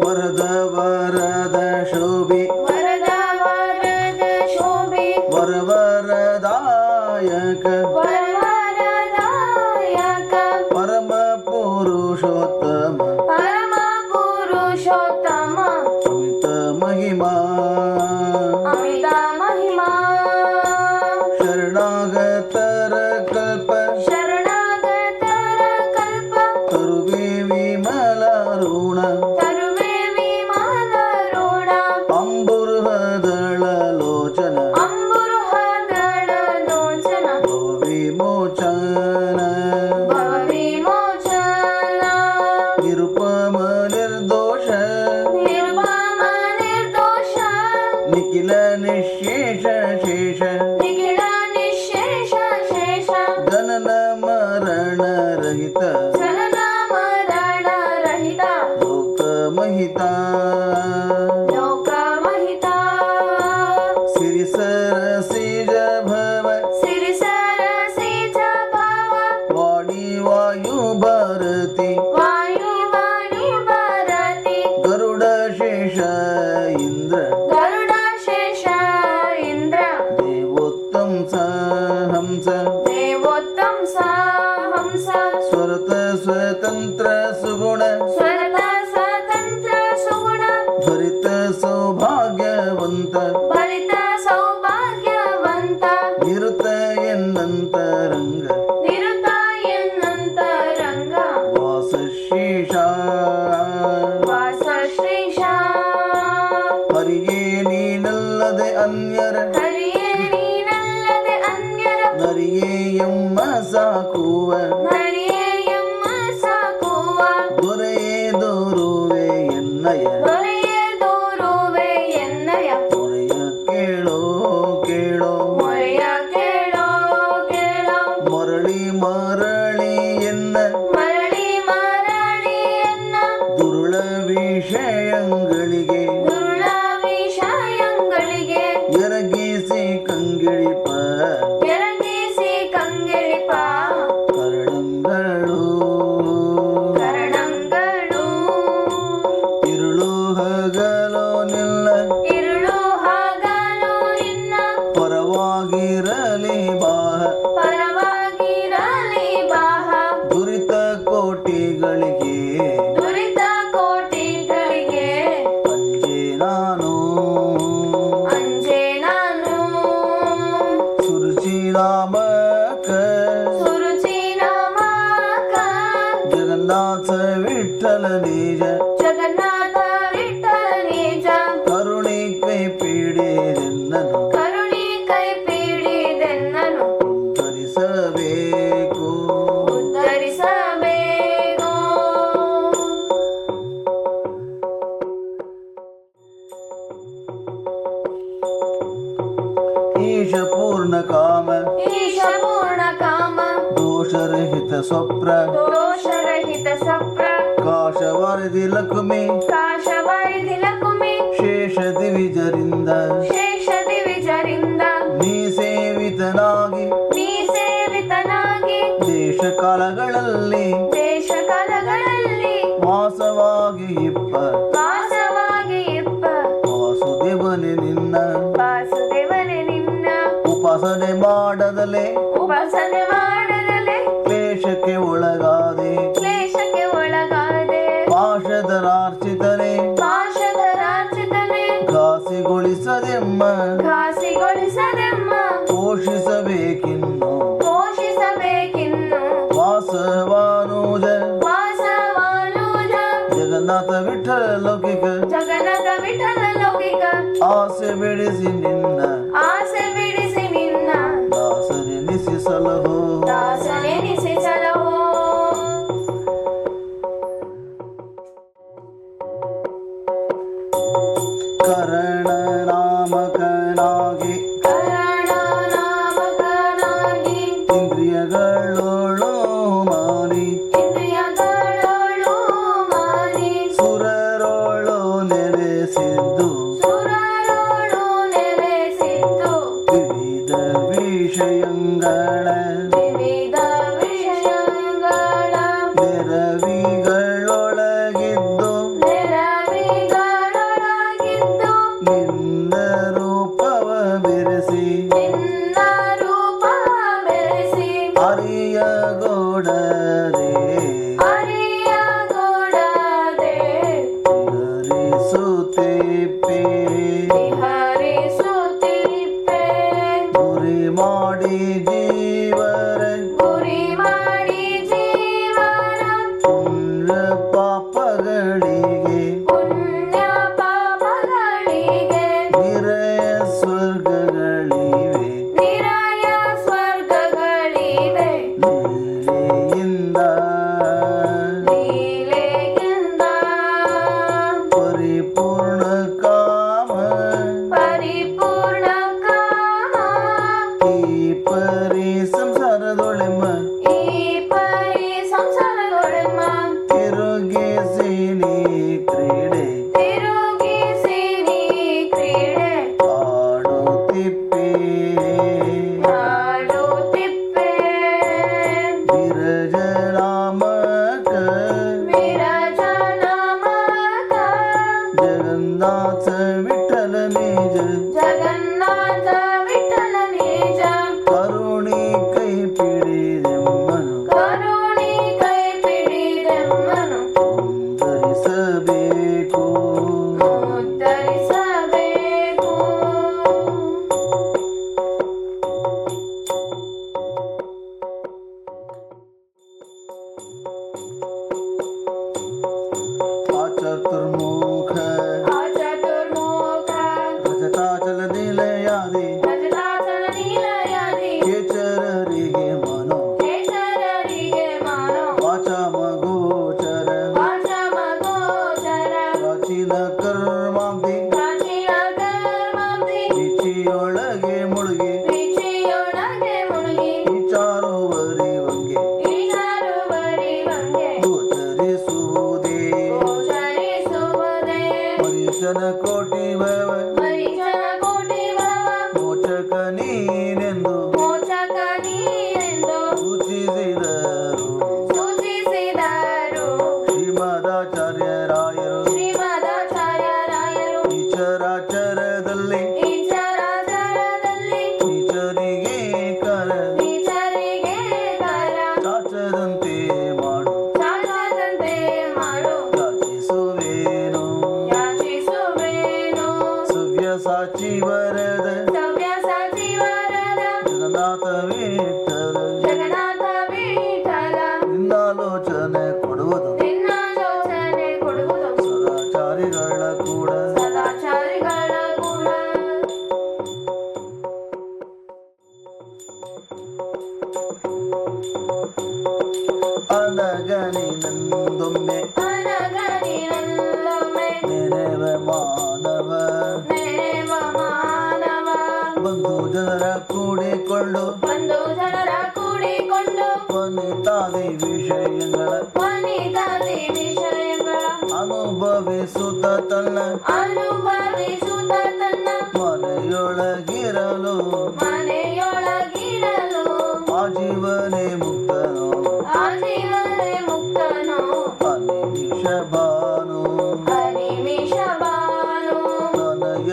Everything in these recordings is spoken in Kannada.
ವರದ ವರದ ಶೋಭೆ ವರದ ವರದ ಶೋಭೆ ವರವರದಾಯಕ ವರವರದಾಯಕ ಪರಮ ಪುರುಷೋತ್ತಮ ಪರಮ ಪುರುಷೋತ್ತಮ ಅಮಿತ ಮಹಿಮಾ ಅಮಿತ ಮಹಿಮಾ ಶರಣಾಗತರ ಕಲ್ಪ ಶರಣಾಗತರ ಕಲ್ಪ ತರುವೆ ವಿಮಲ ಋಣ ತರುವೆ ವಿಮಾನ ಋಣ ಅಂಬುರುಹದಳ ಲೋಚನ ಅಂಬುರುಹದಳ ಲೋಚನ ವಿಮೋಚನ ಭವ ವಿಮೋಚನ ನಿರುಪಮ ನಿರ್ದೋಷ ನಿರ್ಮಮ ನಿರ್ದೋಷ ನಿಖಿಲ ನಿಶೇಷ ಶೇಷ ನಿಖಿಲ ನಿಶೇಷ ಶೇಷ ಜನನ ಮರಣ ರಹಿತ ಜನನ ಮರಣ ರಹಿತ ಲೋಕಮಹಿತ ಲೋಕಮಹಿತ ಸಿರಿ ಸರಸಿಜ ಭವ ಸಿರಿ ಸರಸಿಜ ಭವ ವಾಣಿ ವಾಯು ಭಾರತಿ ವಾಯು ವಾಣಿ ಭಾರತಿ ಗರುಡ ಶೇಷ ಇಂದ್ರ ಗರುಡ ಶೇಷ ಇಂದ್ರ ದೇವೋತ್ತಮ ಹಂಸ ದೇವೋತ್ತಮ ಹಂಸ ಸ್ವರತ ಸ್ವತಂತ್ರ ಸುಗುಣ ಸ್ವರತ ಸ್ವತಂತ್ರ ಸುಗುಣ ಭರಿತ ಸೌಭಾಗ್ಯವಂತ ಭರಿತ ಸೌಭಾಗ್ಯವಂತ ನಿರುತ ಎನ್ನಂತರಂಗ ನಿರುತ ಎನ್ನಂತರಂಗ ವಾಸ ಶೇಷ ವಾಸ ಶ್ರೀಶ ಹರಿಯೇ ನೀನಲ್ಲದೆ ಅನ್ಯರ ಹರಿಯೇ ನೀನಲ್ಲದೆ ಅನ್ಯರ ನರಿಯೇ ಎಮ್ಮ ಸಾಕುವ ಹರಿಯೇ ಎಮ್ಮ ಸಾಕುವ ದೊರೆಯೇ ದೋರುವೆ ಎನ್ನಯ ದೊರೆಯೇ ದೂರುವೆ ಎನ್ನಯ ಮೊರೆಯ ಕೇಳೋ ಕೇಳೋ ಮೊರೆಯ ಕೇಳೋ ಕೇಳೋ ಮರಳಿ ಮರಳಿ ಎನ್ನ ಮರಳಿ ಮರಳಿ ಎನ್ನ ದುರುಳ ವಿಷಯಗಳಿಗೆ ದುರುಳ ವಿಷಯಗಳಿಗೆ ಎರಗಿಸಿ ಕಂಗಿಳಿಪ ಎರಗಿಸಿ ಕಂಗೆಳಿಪ ಕರಣಗಳು ಕರಣಗಳು ಇರುಳು ಹಗಲು ನಿಲ್ಲ ഇരുളു ಹಗಲು ನಿನ್ನ ಪರವಾಗಿರಲಿ ಬಾಹ ಪರವಾಗಿರಲಿ ಬಾಹ ದುರಿತ ಕೋಟಿಗಳಿಗೆ ದುರಿತ ಕೋಟಿಗಳಿಗೆ ಅಂಜೆ ನಾನು ಅಂಜೆ ನಾನು ಸುರುಚಿ ನಾಮಕ ಸುರುಚಿ ನಾಮಕ ಜಗನ್ನಾಥ ವಿಠಲ ನಿಜ ಜಗನ್ನಾಥ ವಿಠಲ ನಿಜ ಕರುಣಿ ಕೈ ಪೀಡಿದೆನ್ನನು ಕರುಣಿ ಕೈ ಪೀಡಿದೆನ್ನನು ಉದ್ಧರಿಸಬೇಕು ಉದ್ಧರಿಸಬೇಕು ಈಶ ಪೂರ್ಣ ಕಾಮ ಈಶ ಪೂರ್ಣ ಕಾಮ ದೋಷರಹಿತ ಸ್ವಪ್ರ ದೋಷರಹಿತ ಸಪ್ರ ಕಾಶವರದಿ ಲಕ್ಷ್ಮಿ ಕಾಶವರಿಧಿ ಲಕುಮಿ ಶೇಷ ದಿವಿಜರಿಂದ ಶೇಷ ದಿವಿಜರಿಂದ ನೀ ಸೇವಿತನಾಗಿ ನೀ ಸೇವಿತನಾಗಿ ದೇಶ ಕಾಲಗಳಲ್ಲಿ ದೇಶ ಕಾಲಗಳಲ್ಲಿ ವಾಸವಾಗಿ ಇಪ್ಪ ವಾಸವಾಗಿ ಇಪ್ಪ ವಾಸುದೇವನೇ ನಿನ್ನ ವಾಸುದೇವನೇ ನಿನ್ನ ಉಪಾಸನೆ ಮಾಡದಲೆ ಉಪಾಸನೆ ಮಾಡದಲೆ ಕ್ಲೇಶಕ್ಕೆ ಒಳಗಾದೆ ಕ್ಲೇಶಕ್ಕೆ ಒಳಗಾದೆ ಪಾಶದರಾರ್ಚಿತನೆ ಪಾಶಧರಾರ್ಚಿತನೆ ಘಾಸಿಗೊಳಿಸದೆಮ್ಮ ಘಾಸಿಗೊಳಿಸದೆಮ್ಮ ಪೋಷಿಸಬೇಕಿನ್ನು ಪೋಷಿಸಬೇಕಿನ್ನು ವಾಸವಾನುಜ ವಾಸವಾನುಜ ಜಗನ್ನಾಥ ವಿಠಲ ಲೌಕಿಕ ಜಗನ್ನಾಥ ವಿಠಲ ಲೌಕಿಕ ಆಸೆ ಬೆಳೆಸಿ ನಿನ್ನ ಆಸೆ ಬಿಡಿಸಿ ನಿನ್ನ ದಾಸನೆನಿಸಿ ಸಲಹೋ ದಾಸನೆನಿಸಿ ಸಲಹೋ ಕರಣ ನಾಮಕನಾಗಿ ಕರಣ ನಾಮಕನಾಗಿ ಇಂದ್ರಿಯಗಳೋಳು ಮಾನಿ ಇಂದ್ರಿಯಗಳೋಳು ಮಾನಿ ಸುರರೋಳು ನೆಲೆಸಿದ್ದು ಸುರರೋಳು ನೆಲೆಸಿದ್ದು ವಿವಿಧ ವಿಷಯಗಳ ವಿವಿಧ ವಾಚಾಮ ಗೋಚರ ವಾಚಾಮ ಗೋಚರ ಪ್ರಾಚೀನ ಕರ್ಮಾಂತಿ ಪ್ರಾಚೀನ ಕರ್ಮಾಂತಿ ಇಚ್ಛೆಯೊಳಗೆ ಮುಳುಗಿ ಪ್ರೀತಿಯೊಳಗೆ ಮುಳುಗಿ ವಿಚಾರುವರಿ ವಂಗೆ ವಿಚಾರು ಬರಿವಂಗೆ ಗೋಚರಿಸುವುದೇ ಗೋಚರಿಸುವುದೇ ಮನುಷ್ಯನ ಕೋಟಿ ಭವ ಮರಿಜನ ಕೋಟಿ ಭವ ಮೋಚಕ ನೀನೆಂದು ಮೋಚಕ ನೀನೆಂದು ಸೂಚಿಸಿದರು ಸೂಚಿಸಿದರು ಶ್ರೀಮದಾಚಾರ್ಯರಾಯರು ಶ್ರೀಮದಾಚಾರ್ಯರಾಯರು ವಿಚರಾಚರದಲ್ಲಿ ಈ ಚರಾಚರದಲ್ಲಿ ವಿಚರಿಗೆ ಕರ ವಿಚಾರಿಗೆ ಕರ ಚಾಚದಂತೆ ಮಾಡು ಚಾಚದಂತೆ ಮಾಡು ಯಾಚಿಸುವೇನು ಯಾಚಿಸುವೇನು ಸವ್ಯಸಾಚಿ ವರದ ಸವ್ಯಸಾಚಿ ವರದ ಜಗನ್ನಾಥ ವಿಠಲ ಜಗನ್ನಾಥ ವಿಠಲ ನಿನ್ನಾಲೋಚನೆ ಕೊಡುವುದು ನಿನ್ನಾಲೋಚನೆ ಕೊಡುವುದು ಸದಾಚಾರಿಗಳ ಕೂಡ ಸದಾಚಾರಿಗಳ ಕೂಡ ಅನಗನಿನೊಮ್ಮೆ ಅನಗನಿನಲ್ಲೊಮ್ಮೆ ನೆನೆವ ಮಾನವ ನೆನೆವ ಮಾನವ ಬಂಧು ಜನರ ಕೂಡಿಕೊಂಡು ಒಂದು ಜನರ ಕೂಡಿಕೊಂಡು ವನಿತಾದಿ ವಿಷಯಗಳ ವನಿತಾದಿ ವಿಷಯಗಳ ಅನುಭವಿಸುತ್ತ ತನ್ನ ಅನುಭವಿಸುತ್ತ ತನ್ನ ಮನೆಯೊಳಗಿರಲು ಮನೆಯೊಳಗಿರಲು ಆಜೀವನೇ ಮುಕ್ತನು ಆಜೀವನೆ ಮುಕ್ತನು ಅನಿಮಿಷ ಭಾನು ಅನಿಮಿಷ ಬಾನು ತನಯ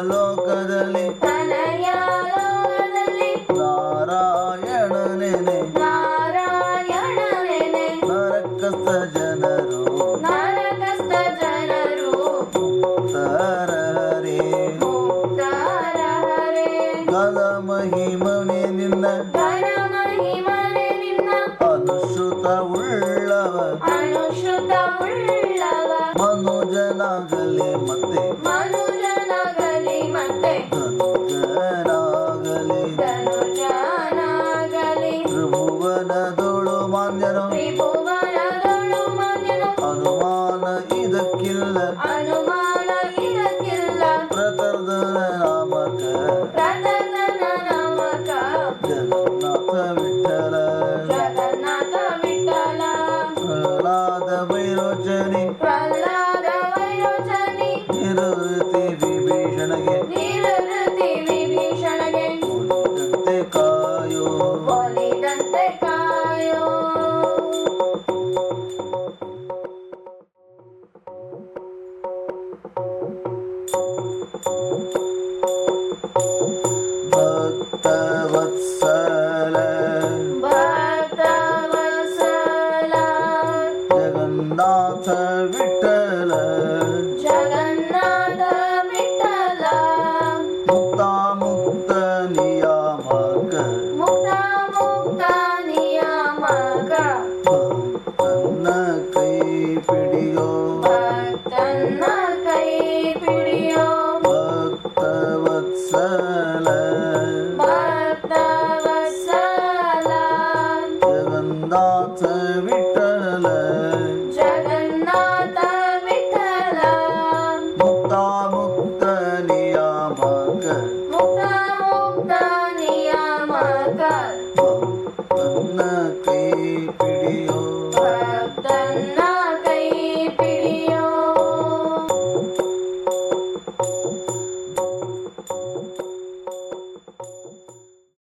ಲೋಕದಲ್ಲಿ ತನಯ ಲೋಕದಲ್ಲಿ ನಾರಾಯಣನೆನೆ ನಾರಾಯಣನೆನೆ ನರಕಸ್ಥ ಜನರು ನರಕಸ್ಥ ಜನರು ತರಹರೇ ಮುಕ್ತರ ಹರೇ ಗದ ಮಹಿಮನೆ ನಿನ್ನ ಘನ ಮಹಿಮನೆ ನಿನ್ನ ಅನುಶ್ರುತ ಉಳ್ಳವ ಅನುಶ್ರುತ ಉಳ್ಳವ ಮನುಜನಾಗಲಿ ಮತ್ತೆ ಮನುಜನಾಗಲಿ ಮತ್ತೆ ಧನುಜನಾಗಲಿ ಧನುಜನಾಗಲಿ ತ್ರಿಭುವನದೋಳು ಮಾನ್ಯನು ತ್ರಿಭುವನದೊಳು ಮಾನ್ಯನು ಅನುಮಾನ ಇದಕ್ಕಿಲ್ಲ ಅನುಮಾನ ಇದಕ್ಕಿಲ್ಲ ಪ್ರತರ್ಧನ ನಾಮಕ ಪ್ರತರ್ಧನ ನಾಮಕ ಜಗನ್ನಾಥ ವಿಠಲ ಜಗನ್ನಾಥ ವಿಠಲ ಪ್ರಹ್ಲಾದ ವೈರೋಚನಿ ಪ್ರಹ್ಲಾದ ವೈರೋಚನಿ ನಿವೃತ್ತಿ ವಿಭೀಷಣಗೆ ನಿವೃತ್ತಿ ವಿಭೀಷಣಗೆ ಉಳಿದಂತೆ ಕಾಯೋ ಒಲಿದಂತೆ ಕಾಯೋ ಭಕ್ತವತ್ಸಲ ಭಕ್ತವತ್ಸಲ ಜಗನ್ನಾಥ ವಿಠಲ ಜಗನ್ನಾಥ ವಿಠಲ ಮುಕ್ತ ಮುಕ್ತ ನಿಯಾಮಕ ಮುಕ್ತ ಮುಕ್ತ ನಿಯಾಮಕ ಭಕ್ತನ ಕೈ ಪಿಡಿಯೋ ಭಕ್ತನ ಕೈ ಪಿಡಿಯೋ ಭಕ್ತವತ್ಸಲ ಭಕ್ತವತ್ಸಲ ಜಗನ್ನಾಥ ವಿಠಲ ಜಗನ್ನಾಥ ವಿಠಲ ಮುಕ್ತ ಮುಕ್ತ ನಿಯಾಮಕ ಮುಕ್ತ ಮುಕ್ತ ನಿಯಾಮಕ ಭಕ್ತನ ಕೈ ಪಿಡಿಯೋ ಭಕ್ತನ